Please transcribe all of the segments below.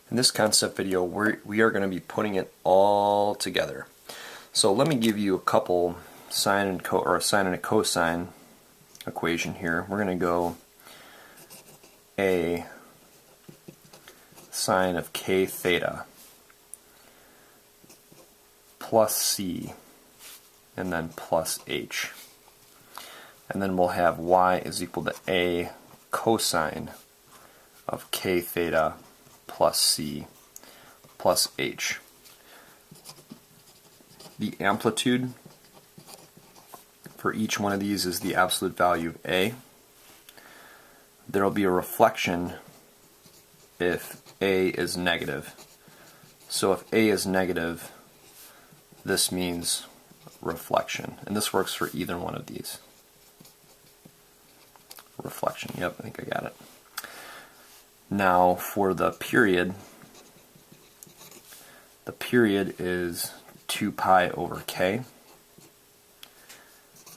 In this concept video, we are going to be putting it all together. So let me give you a couple sine and a sine and a cosine equation here. We're going to go a sine of k theta plus c and then plus h. And then we'll have y is equal to a cosine of k theta plus c plus h. The amplitude for each one of these is the absolute value of a. There will be a reflection if a is negative. So if a is negative, this means reflection. And this works for either one of these. Reflection, yep, I think I got it. Now for the period is 2 pi over k.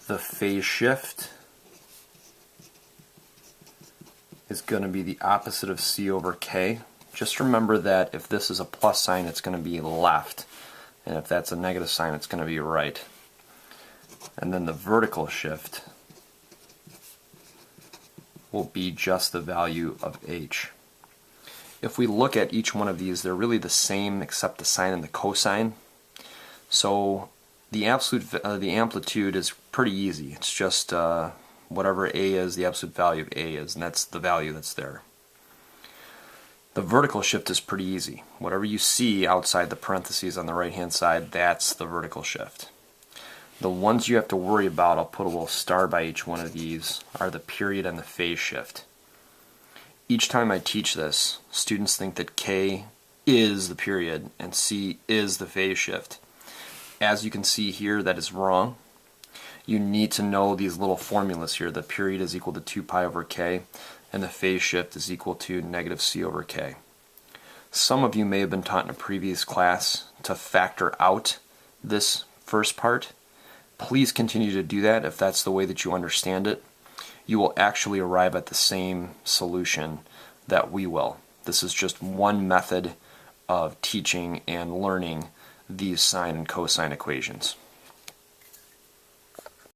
The phase shift is going to be the opposite of c over k. Just remember that if this is a plus sign, it's going to be left, and if that's a negative sign, it's going to be right. And then the vertical shift will be just the value of h. If we look at each one of these, they're really the same except the sine and the cosine. So the amplitude is pretty easy. It's just whatever a is, the absolute value of a is, and that's the value that's there. The vertical shift is pretty easy. Whatever you see outside the parentheses on the right hand side, that's the vertical shift. The ones you have to worry about, I'll put a little star by each one of these, are the period and the phase shift. Each time I teach this, students think that k is the period and c is the phase shift. As you can see here, that is wrong. You need to know these little formulas here. The period is equal to 2 pi over k, and the phase shift is equal to negative c over k. Some of you may have been taught in a previous class to factor out this first part. Please continue to do that if that's the way that you understand it. You will actually arrive at the same solution that we will. This is just one method of teaching and learning these sine and cosine equations.